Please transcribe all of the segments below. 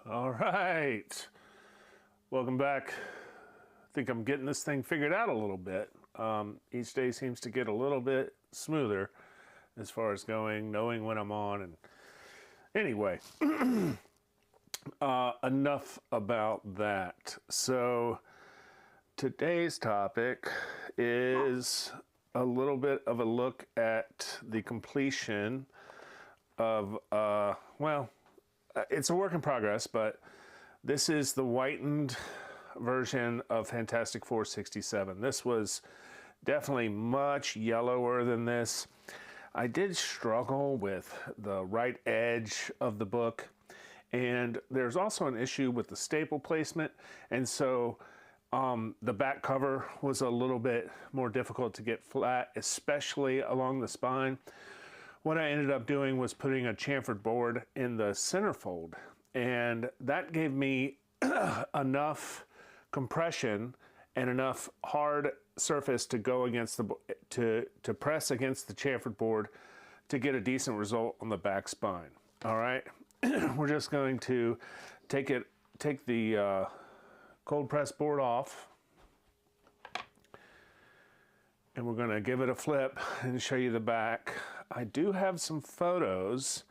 All right. Welcome back. I think I'm getting this thing figured out a little bit. Each day seems to get a little bit smoother as far as knowing when I'm on. And anyway, enough about that. So today's topic is a little bit of a look at the completion of, it's a work in progress, but this is the whitened version of Fantastic Four 67. This was definitely much yellower than this. I did struggle with the right edge of the book, and there's also an issue with the staple placement, and so the back cover was a little bit more difficult to get flat, especially along the spine. What I ended up doing was putting a chamfered board in the centerfold, and that gave me enough compression and enough hard surface to go against to press against the chamfered board to get a decent result on the back spine. All right, we're just going to take the cold press board off, and we're going to give it a flip and show you the back. I do have some photos,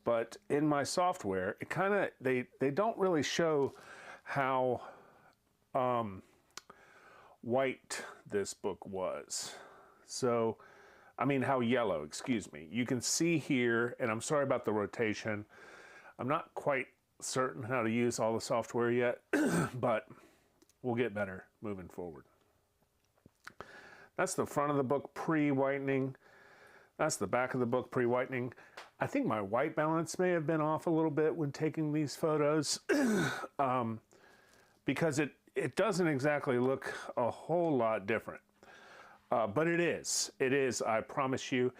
but in my software, it kind of they don't really show how white this book was. So, I mean how yellow, excuse me. You can see here, and I'm sorry about the rotation. I'm not quite certain how to use all the software yet, but we'll get better moving forward. That's the front of the book pre-whitening. That's the back of the book pre-whitening. I think my white balance may have been off a little bit when taking these photos because it doesn't exactly look a whole lot different. But it is, I promise you.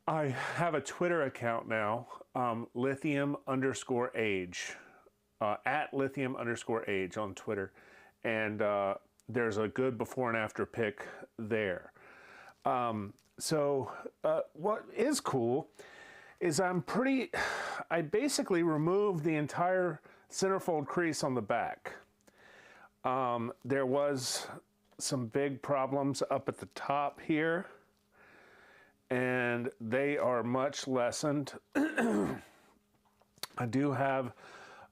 I have a Twitter account now, lithium_age, at lithium_age on Twitter. And there's a good before and after pic there. So what is cool is I basically removed the entire centerfold crease on the back. There was some big problems up at the top here, and they are much lessened. I do have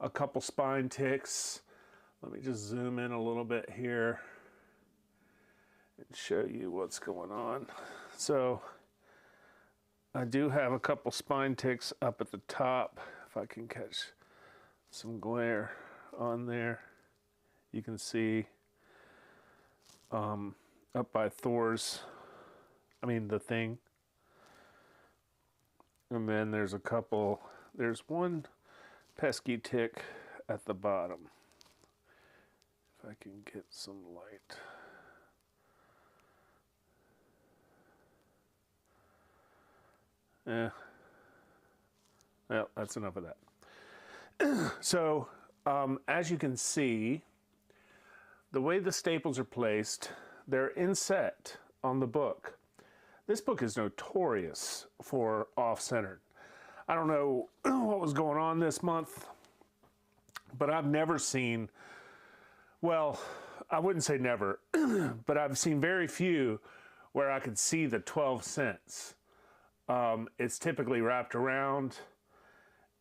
a couple spine ticks. Let me just zoom in a little bit here and show you what's going on. So I do have a couple spine ticks up at the top. If I can catch some glare on there, you can see up by the thing. And then there's one pesky tick at the bottom. If I can get some light. Well, that's enough of that. So, as you can see, the way the staples are placed, they're inset on the book. This book is notorious for off-centered. I don't know what was going on this month, but I've never seen, well, I wouldn't say never, but I've seen very few where I could see the 12 cents. It's typically wrapped around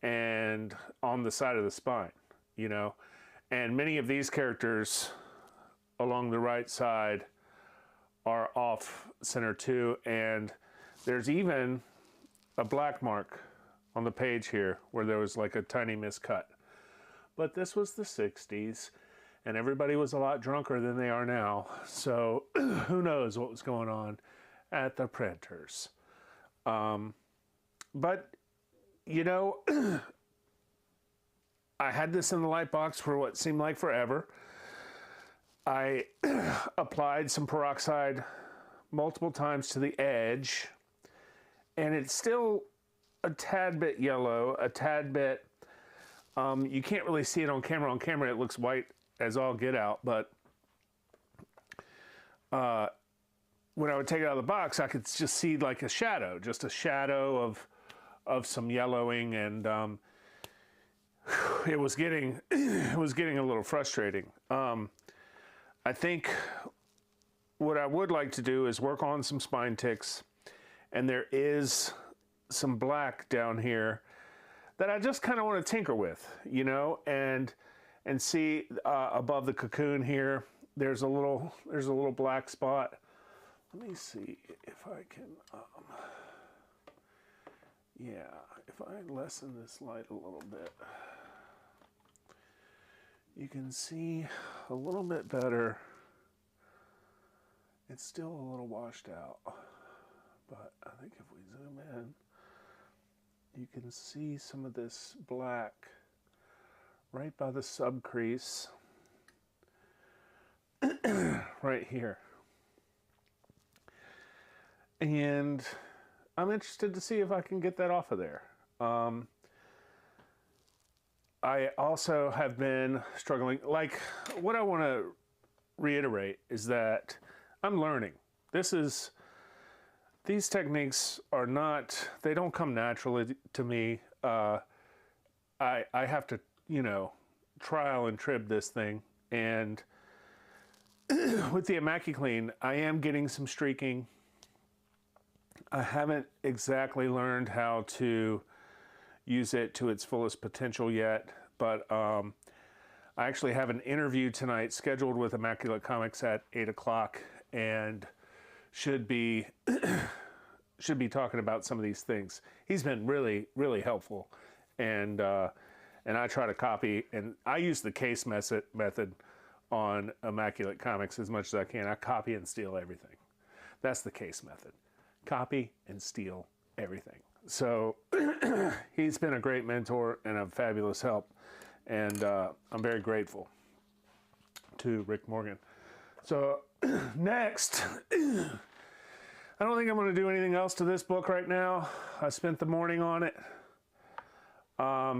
and on the side of the spine, you know, and many of these characters along the right side are off center too, and there's even a black mark on the page here where there was like a tiny miscut. But this was the 60s, and everybody was a lot drunker than they are now, so who knows what was going on at the printers. But, you know, I had this in the light box for what seemed like forever. I applied some peroxide multiple times to the edge, and it's still a tad bit yellow, a tad bit, you can't really see it on camera. On camera it looks white as all get out, but when I would take it out of the box, I could just see like a shadow, just a shadow of some yellowing, and it was getting a little frustrating. I think what I would like to do is work on some spine ticks, and there is some black down here that I just kind of want to tinker with, you know, and see above the cocoon here, there's a little black spot. Let me see if I can, yeah, if I lessen this light a little bit, you can see a little bit better. It's still a little washed out, but I think if we zoom in, you can see some of this black right by the subcrease, right here. And I'm interested to see if I can get that off of there. I also have been struggling, like, what I want to reiterate is that I'm learning. These techniques are not, they don't come naturally to me. I have to, you know, trial and trib this thing. And with the AmacuClean, I am getting some streaking. I haven't exactly learned how to use it to its fullest potential yet, but I actually have an interview tonight scheduled with Immaculate Comics at 8 o'clock, and should be talking about some of these things. He's been really, really helpful, and I try to copy, and I use the case method on Immaculate Comics as much as I can. I copy and steal everything. That's the case method. Copy and steal everything. So he's been a great mentor and a fabulous help, and I'm very grateful to Rick Morgan. So next, I don't think I'm going to do anything else to this book right now. I spent the morning on it,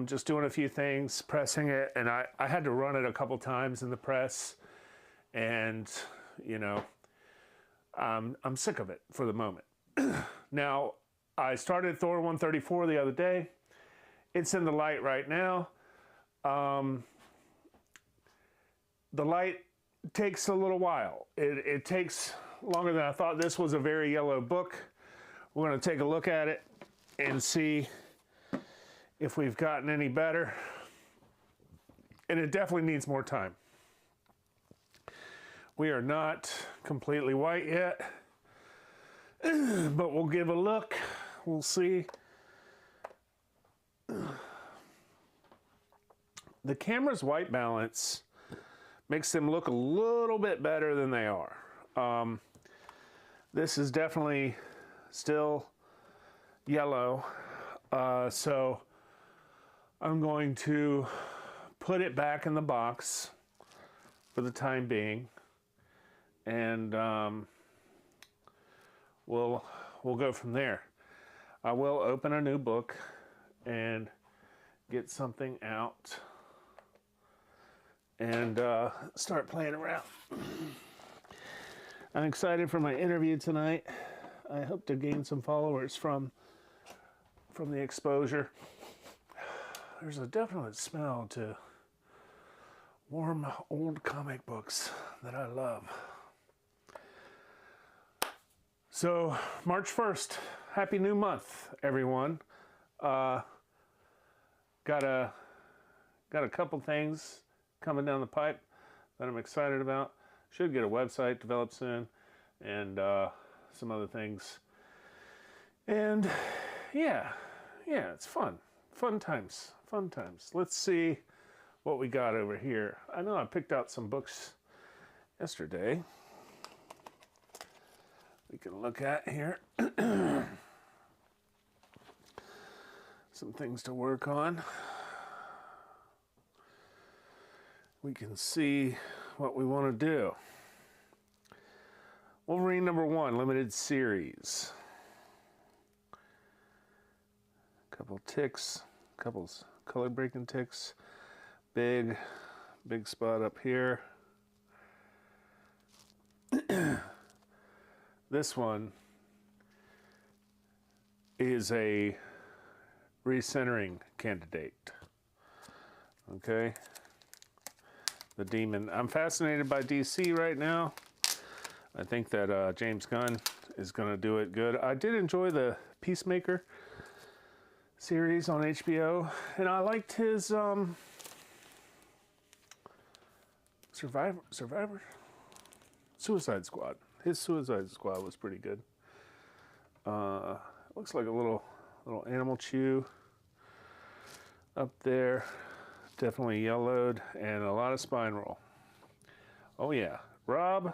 just doing a few things, pressing it, and I had to run it a couple times in the press, and you know, I'm sick of it for the moment. Now, I started Thor 134 the other day. It's in the light right now. The light takes a little while. It takes longer than I thought. This was a very yellow book. We're going to take a look at it and see if we've gotten any better. And it definitely needs more time. We are not completely white yet, but we'll give a look. We'll see. The camera's white balance makes them look a little bit better than they are. This is definitely still yellow, so I'm going to put it back in the box for the time being, and we'll go from there. I will open a new book and get something out and start playing around. I'm excited for my interview tonight. I hope to gain some followers from the exposure. There's a definite smell to warm old comic books that I love. So March 1st, happy new month, everyone. Got a couple things coming down the pipe that I'm excited about. Should get a website developed soon, and some other things. And yeah, it's fun times. Let's see what we got over here. I know I picked out some books yesterday we can look at here. Some things to work on. We can see what we want to do. Wolverine #1, limited series. Couple ticks, couples color breaking ticks. Big spot up here. This one is a recentering candidate. Okay. The Demon. I'm fascinated by DC right now. I think that James Gunn is going to do it good. I did enjoy the Peacemaker series on HBO, and I liked his Suicide Squad. His Suicide Squad was pretty good. Looks like a little animal chew up there. Definitely yellowed and a lot of spine roll. Oh yeah, Rob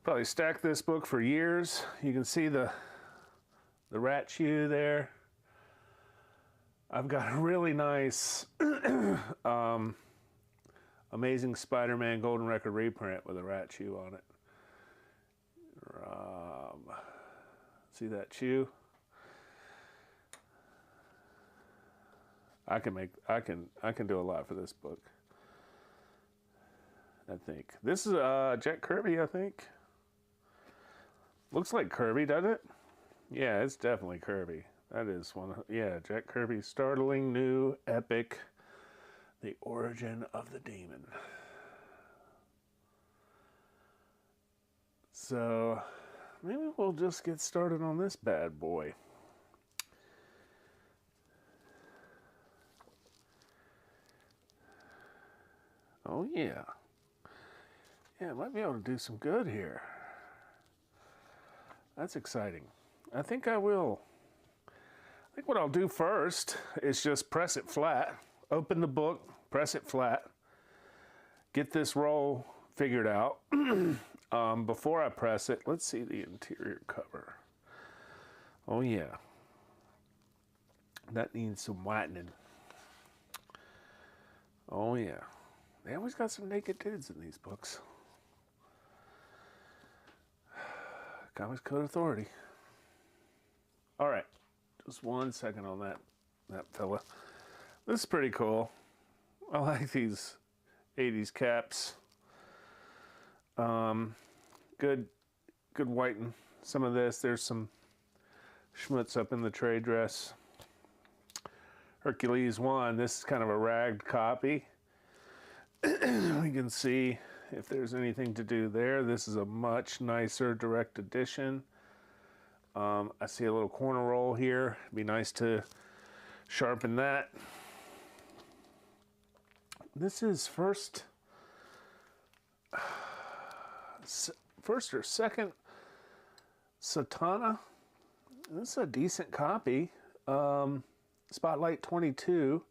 probably stacked this book for years. You can see the rat chew there. I've got a really nice Amazing Spider-Man Golden Record reprint with a rat chew on it. See that chew? I can do a lot for this book. I think this is Jack Kirby. I think looks like Kirby, doesn't it? Yeah, it's definitely Kirby. That is one. Yeah, Jack Kirby's startling new epic, The Origin of the Demon. So maybe we'll just get started on this bad boy. Oh yeah. Yeah, I might be able to do some good here. That's exciting. I think I will. I think what I'll do first is just press it flat. Open the book, press it flat. Get this roll figured out. Before I press it, let's see the interior cover. Oh yeah. That needs some whitening. Oh yeah. They always got some naked dudes in these books. Comics Code Authority. All right, just 1 second on that fella. This is pretty cool. I like these 80s caps. Good whiten. Some of this. There's some schmutz up in the trade dress. Hercules 1. This is kind of a ragged copy. We can see if there's anything to do there. This is a much nicer direct edition. I see a little corner roll here. It'd be nice to sharpen that. This is first or second Satana. This is a decent copy. Spotlight 22.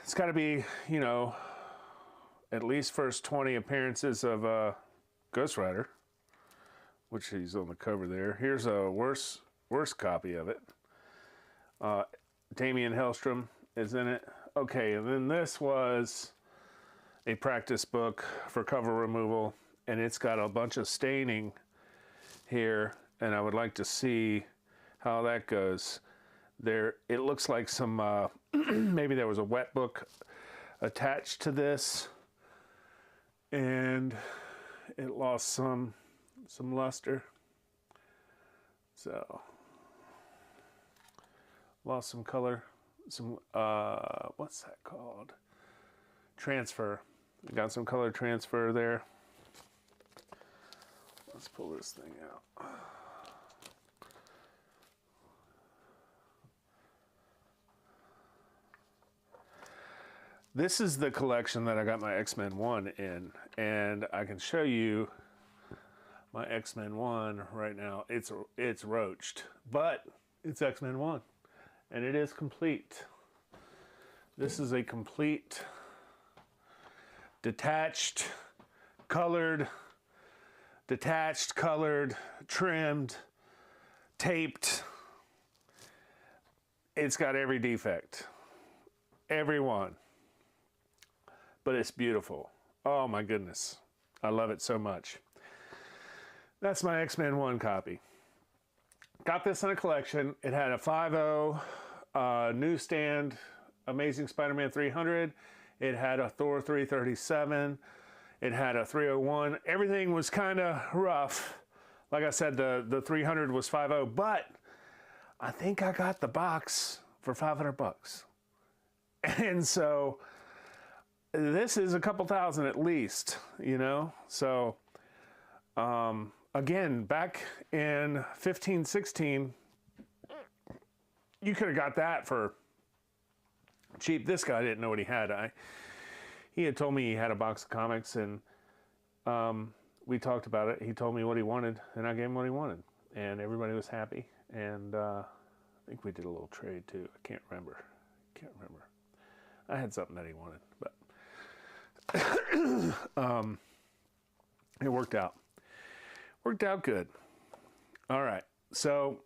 It's got to be, you know, at least first 20 appearances of Ghost Rider, which he's on the cover there. Here's a worse copy of it. Damian Hellstrom is in it. Okay, and then this was a practice book for cover removal, and it's got a bunch of staining here, and I would like to see how that goes. There, it looks like some, maybe there was a wet book attached to this, and it lost some luster. So, lost some color, some, what's that called? Transfer. We got some color transfer there. Let's pull this thing out. This is the collection that I got my X-Men 1 in, and I can show you my X-Men 1 right now. It's roached, but it's X-Men 1, and it is complete. This is a complete, detached, colored, trimmed, taped. It's got every defect, every one. But it's beautiful. Oh my goodness. I love it so much. That's my X-Men 1 copy. Got this in a collection. It had a 5.0 newsstand Amazing Spider-Man 300. It had a Thor 337. It had a 301. Everything was kind of rough. Like I said, the 300 was 5.0, but I think I got the box for $500. And so this is a couple thousand at least, you know? So, again, back in 15, 16, you could have got that for cheap. This guy didn't know what he had. He had told me he had a box of comics, and we talked about it. He told me what he wanted, and I gave him what he wanted, and everybody was happy. And I think we did a little trade too. I can't remember. I had something that he wanted, but it worked out. Worked out good. All right, so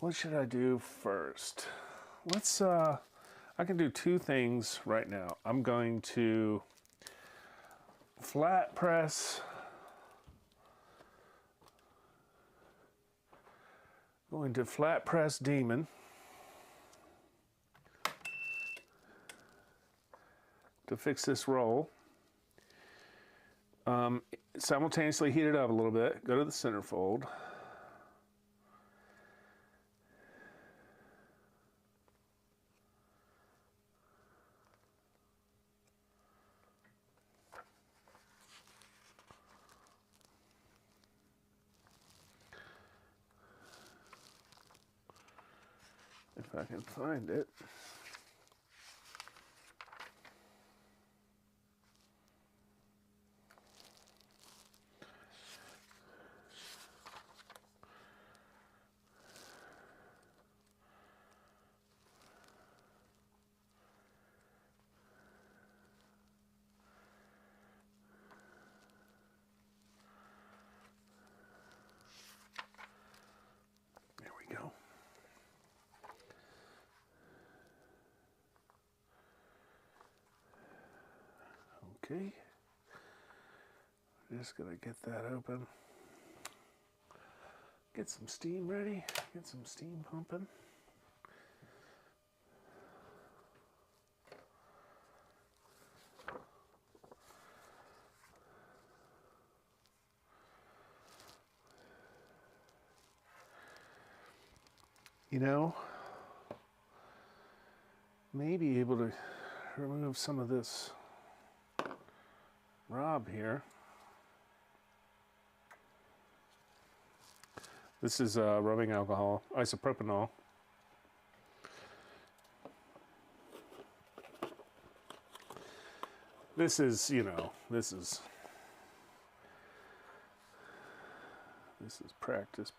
what should I do first? Let's, I can do two things right now. I'm going to flat press, Demon. To fix this roll. Simultaneously heat it up a little bit. Go to the centerfold. If I can find it. There we go. Okay, just gonna get that open, get some steam ready, get some steam pumping. You know, may be able to remove some of this Rob here. This is rubbing alcohol, isopropanol. This is, you know, this is practice.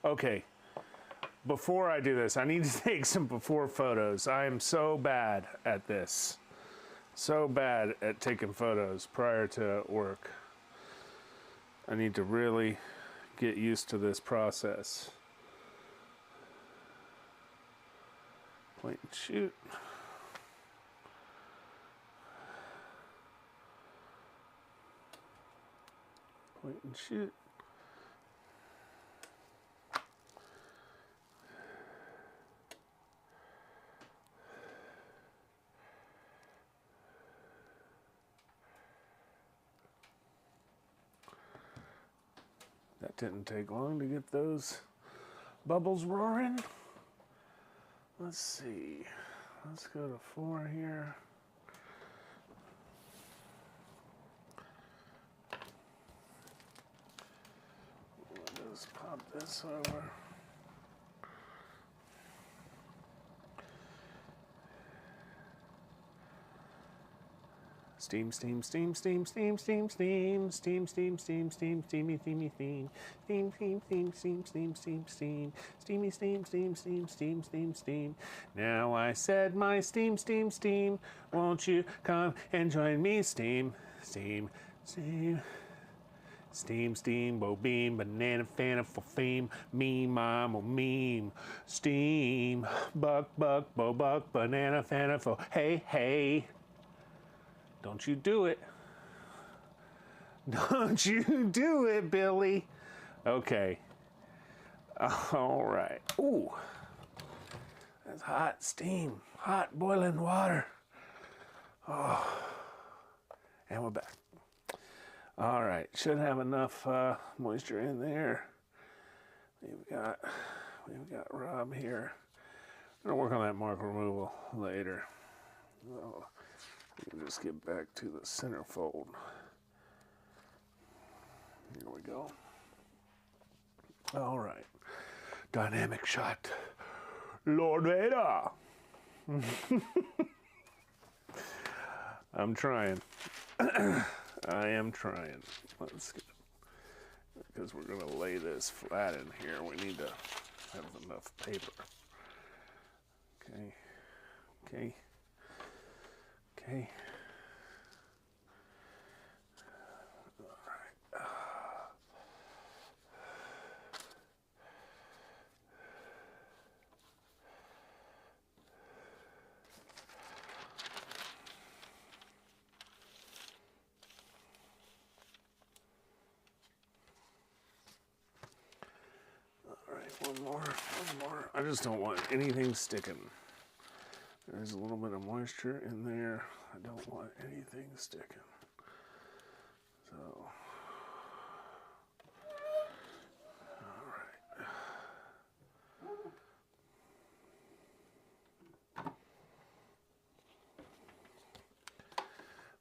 Okay, before I do this, I need to take some before photos. I am so bad at this. So bad at taking photos prior to work. I need to really get used to this process. Point and shoot. Point and shoot. That didn't take long to get those bubbles roaring. Let's see. Let's go to 4 here. Let's pop this over. Steam, steam, steam, steam, steam, steam, steam, steam, steam, steam, steam, steamy, steamy, steam, steam, steam, steam, steam, steam, steam, steam, steamy, steam, steam, steam, steam, steam, steam. Now I said my steam, steam, steam. Won't you come and join me? Steam, steam, steam. Steam, steam, bo beam, banana, fana, for fame, meme, mom, meme. Steam, buck, bo buck, banana, fana, for hey, hey. Don't you do it. Don't you do it, Billy. Okay. All right. Ooh, that's hot steam, hot boiling water. Oh, and we're back. All right, should have enough moisture in there. We've got Rob here. I'm gonna work on that mark removal later. So we can just get back to the centerfold. Here we go. All right, dynamic shot. Lord Vader. I'm trying. I am trying. Let's get, because we're gonna lay this flat in here. We need to have enough paper. Okay. Okay. Okay. One more. I just don't want anything sticking. There's a little bit of moisture in there. I don't want anything sticking. So, all right.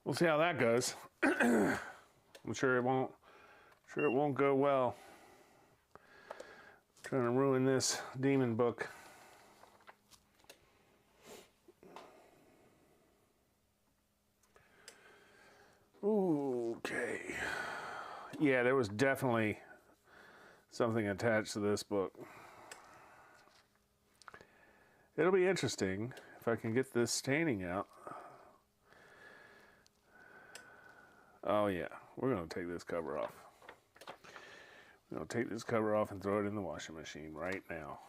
We'll see how that goes. I'm sure it won't go well. Trying to ruin this demon book. Okay. Yeah, there was definitely something attached to this book. It'll be interesting if I can get this staining out. Oh yeah, we're gonna take this cover off. We're gonna take this cover off and throw it in the washing machine right now.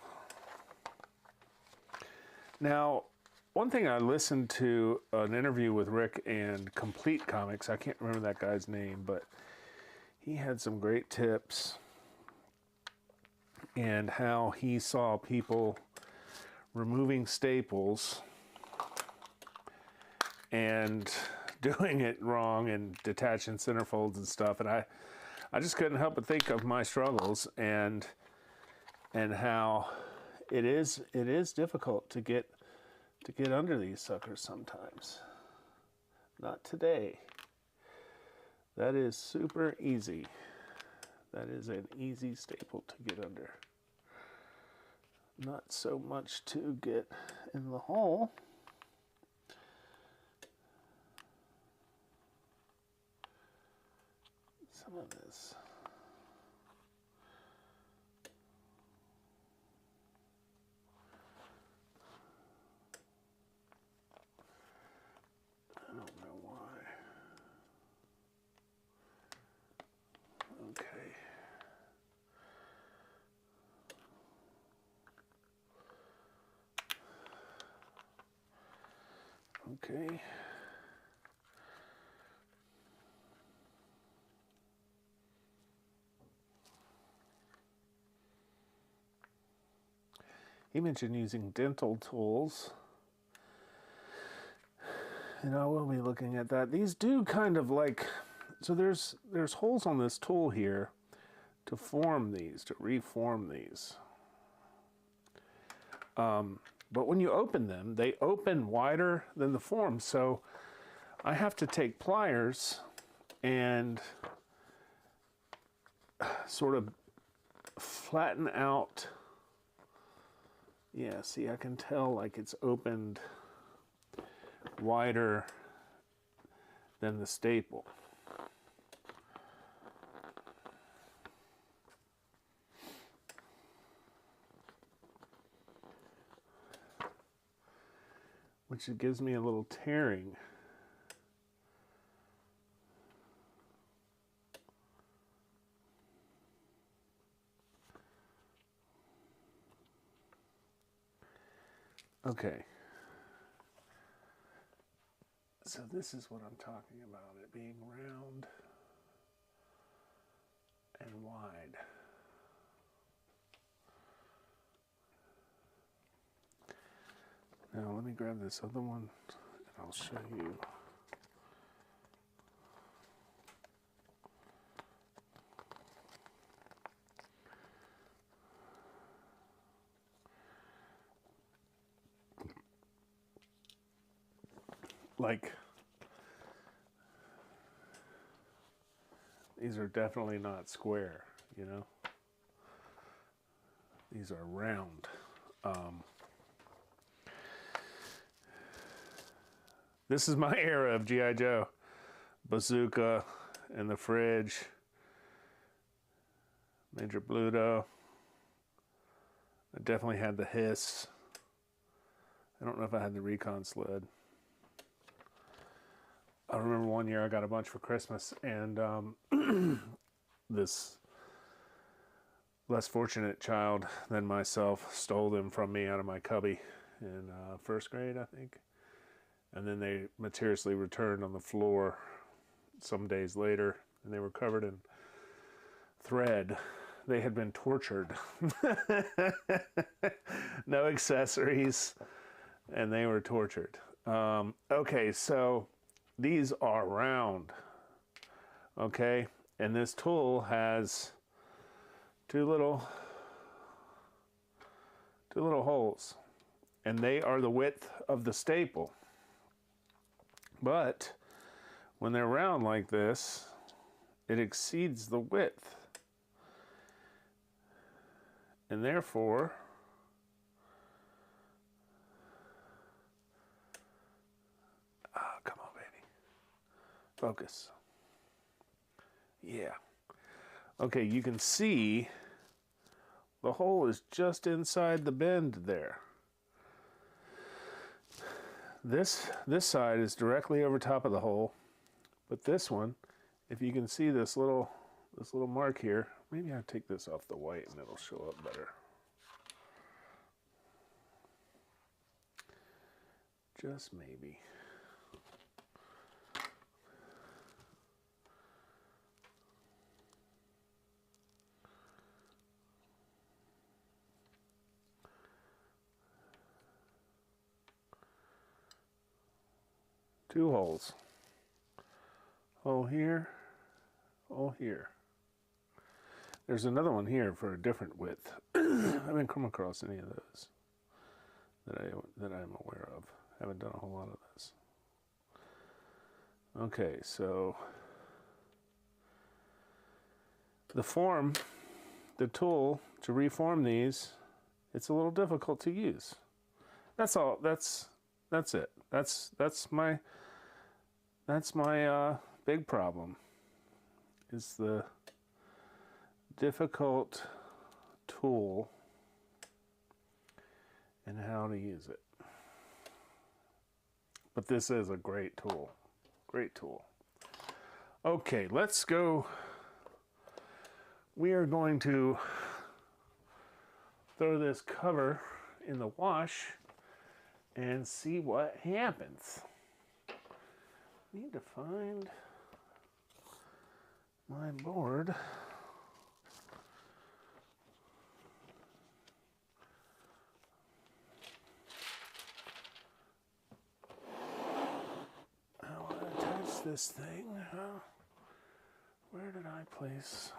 Now, one thing, I listened to an interview with Rick and Complete Comics. I can't remember that guy's name, but he had some great tips and how he saw people removing staples and doing it wrong and detaching centerfolds and stuff. And I just couldn't help but think of my struggles and how it is difficult to get under these suckers sometimes. Not today. That is super easy. That is an easy staple to get under. Not so much to get in the hole. Some of this. I don't know why. Okay. Okay. He mentioned using dental tools, and I will be looking at that. These do kind of like, so there's holes on this tool here to form these, to reform these. But when you open them, they open wider than the form. So I have to take pliers and sort of flatten out. Yeah, see, I can tell like it's opened wider than the staple. Which it gives me a little tearing. Okay. So this is what I'm talking about, it being round and wide. Now let me grab this other one and I'll show you. Like, these are definitely not square, you know? These are round. This is my era of G.I. Joe. Bazooka and the fridge. Major Bluto. I definitely had the hiss. I don't know if I had the recon sled. I remember one year I got a bunch for Christmas, and this less fortunate child than myself stole them from me out of my cubby in first grade, I think. And then they mysteriously returned on the floor some days later, and they were covered in thread. They had been tortured. No accessories, and they were tortured. Okay, so these are round. Okay, and this tool has two little holes, and they are the width of the staple. But when they're round like this, it exceeds the width. And therefore, come on, baby. Focus. Yeah. Okay, you can see the hole is just inside the bend there. This side is directly over top of the hole, but this one, if you can see this little mark here, maybe I'll take this off the white and it'll show up better. Just maybe. Two holes. Hole here, hole here. There's another one here for a different width. I haven't come across any of those that I'm aware of. Haven't done a whole lot of this. Okay, so the tool to reform these, it's a little difficult to use. That's all. That's it. That's my big problem, is the difficult tool and how to use it. But this is a great tool. Great tool. Okay, let's go. We are going to throw this cover in the wash and see what happens. Need to find my board. I want to attach this thing. Where did I place?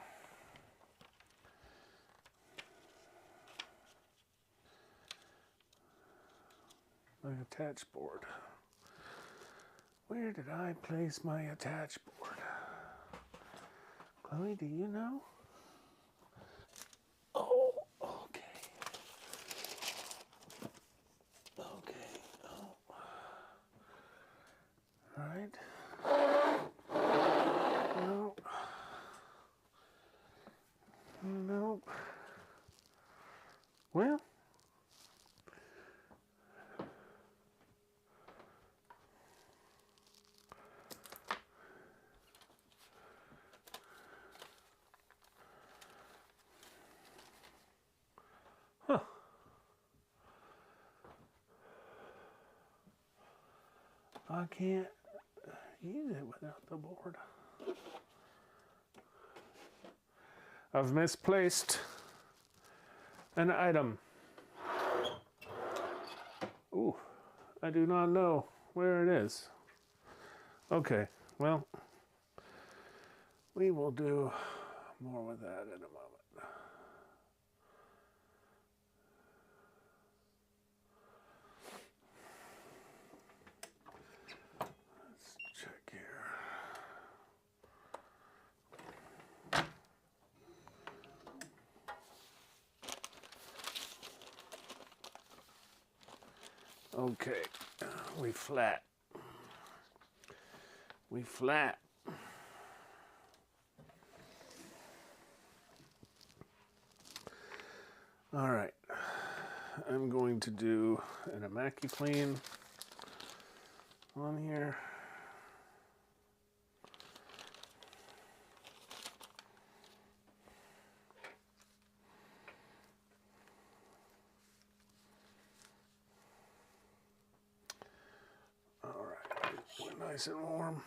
My attach board. Where did I place my attach board? Chloe, do you know? Oh, okay. Okay. Oh. All right. No. Nope. Well. Huh. I can't use it without the board. I've misplaced an item. Ooh, I do not know where it is. Okay, well, we will do more with that in a moment. Let's check here. Okay, we flat. We flat. All right, I'm going to do an Immaculene on here. All right, we're nice and warm.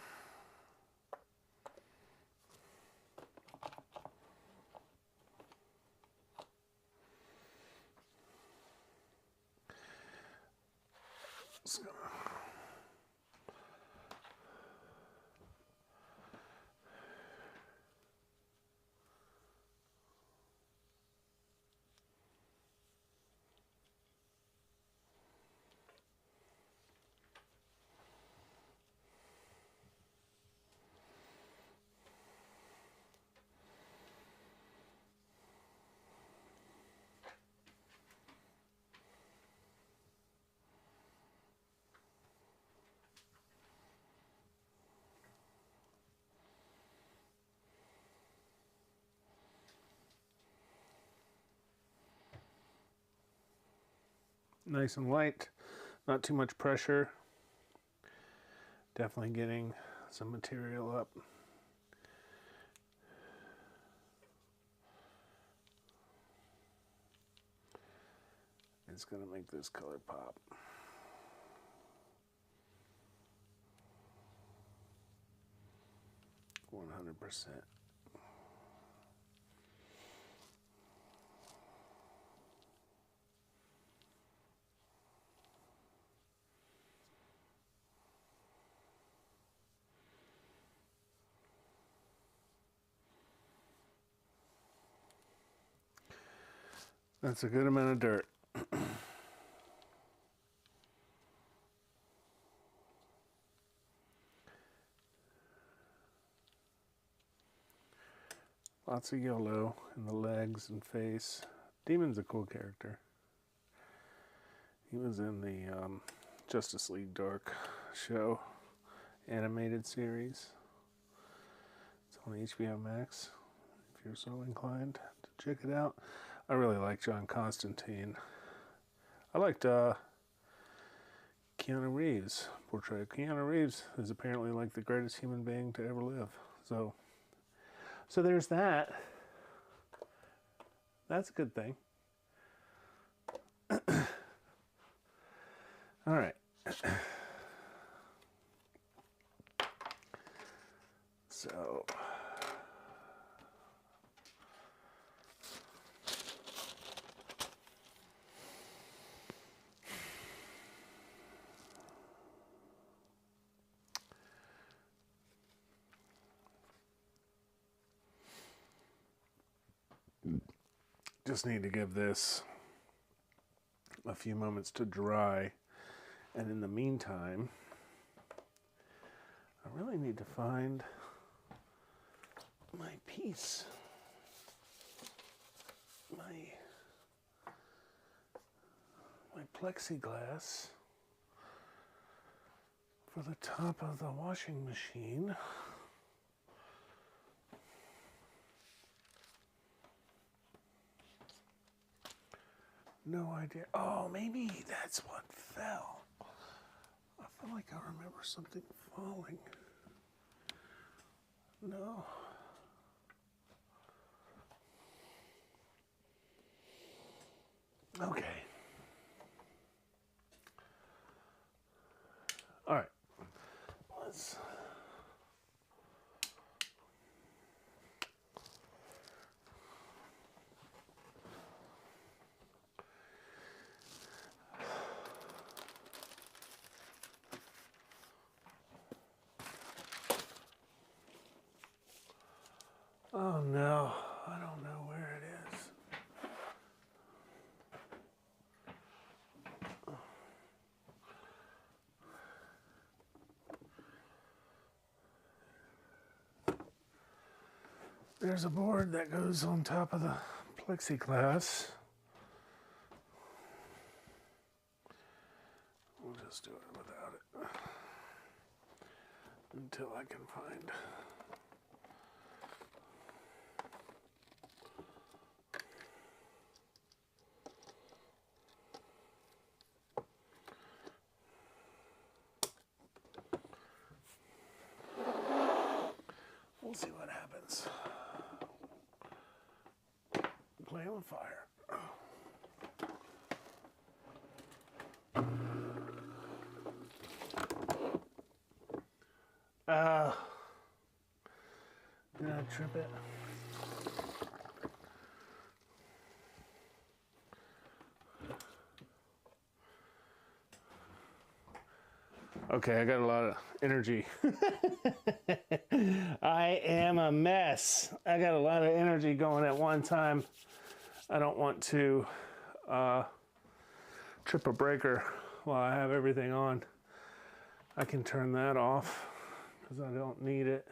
Nice and light, not too much pressure. Definitely getting some material up. It's going to make this color pop. %. That's a good amount of dirt. Lots of yellow in the legs and face. Demon's a cool character. He was in the Justice League Dark show animated series. It's on HBO Max if you're so inclined to check it out. I really like John Constantine. I liked Keanu Reeves' portrayal. Keanu Reeves is apparently like the greatest human being to ever live. So there's that. That's a good thing. All right. So just need to give this a few moments to dry, and in the meantime I really need to find my piece, my plexiglass for the top of the washing machine. No idea. Oh, maybe that's what fell. I feel like I remember something falling. No. Okay. All right. Let's. Oh no, I don't know where it is. There's a board that goes on top of the plexiglass. We'll just do it without it until I can find. We'll see what happens. Play on fire. Did I trip it? Okay, I got a lot of energy. I am a mess. I got a lot of energy going at one time. I don't want to trip a breaker while I have everything on. I can turn that off because I don't need it.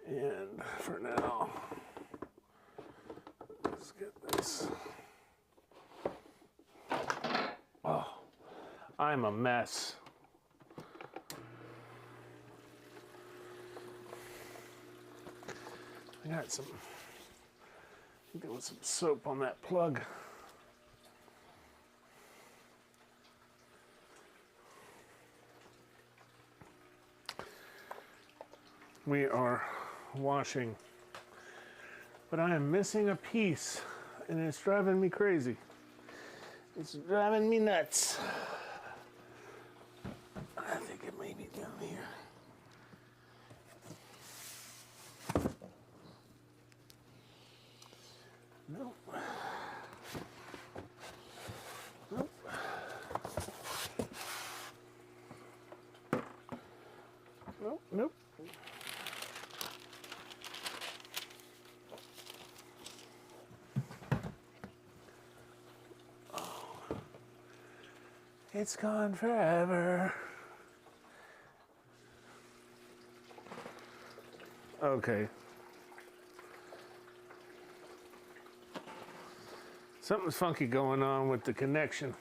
And for now, let's get this. Oh, I'm a mess. I got some, I think there was some soap on that plug. We are washing, but I am missing a piece and it's driving me crazy. It's driving me nuts. I think it may be down here. Nope. Nope. Nope. Nope. It's gone forever. Okay. Something's funky going on with the connection.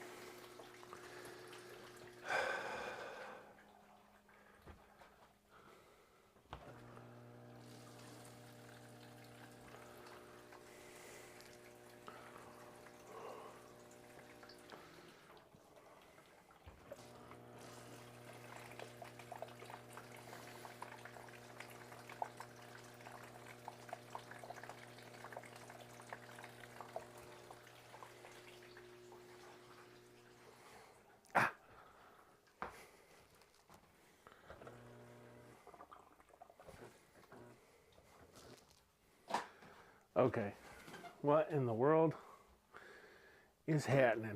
Okay, what in the world is happening?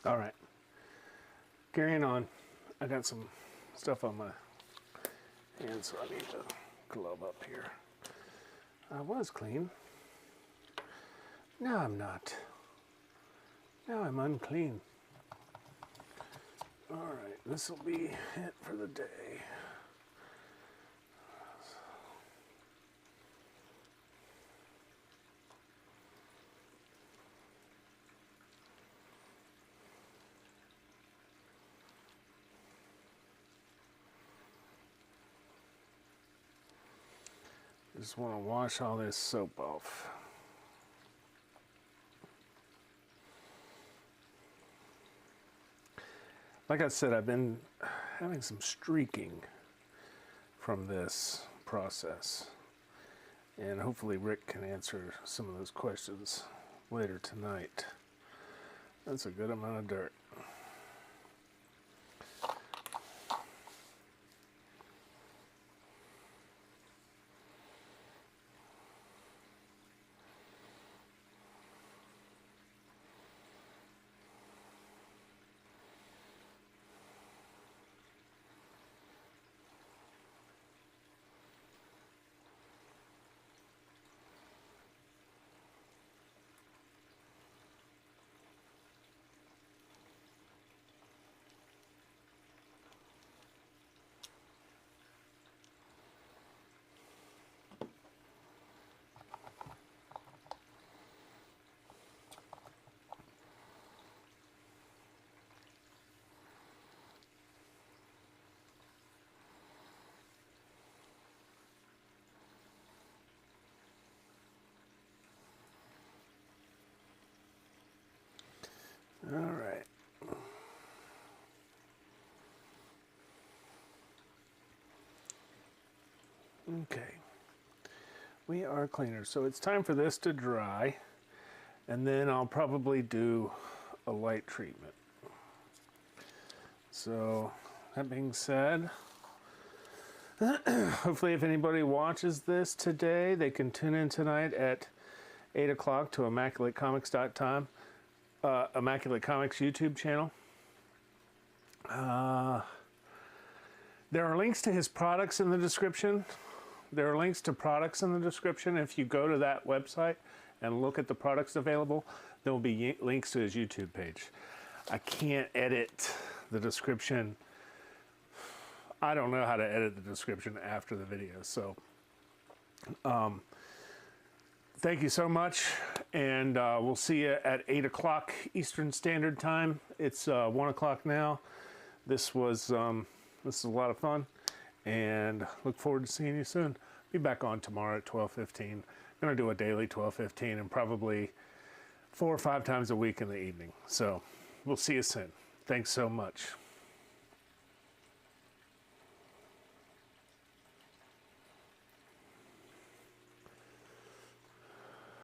All right, carrying on. I got some stuff on my hands, so I need to glove up here. I was clean. Now I'm not. Now I'm unclean. All right, this will be it for the day. just want to wash all this soap off. Like I said, I've been having some streaking from this process. And hopefully Rick can answer some of those questions later tonight. That's a good amount of dirt. All right. Okay. We are cleaner. So it's time for this to dry, and then I'll probably do a light treatment. So that being said, hopefully if anybody watches this today, they can tune in tonight at 8 o'clock to ImmaculateComics.com. Immaculate Comics YouTube channel. There are links to his products in the description. There are links to products in the description. If you go to that website and look at the products available, there will be links to his YouTube page. I can't edit the description. I don't know how to edit the description after the video. So thank you so much, and we'll see you at 8 o'clock Eastern Standard Time. It's 1 o'clock now. This is a lot of fun, and look forward to seeing you soon. Be back on tomorrow at 12:15. I'm going to do a daily 12:15 and probably 4 or 5 times a week in the evening. So we'll see you soon. Thanks so much.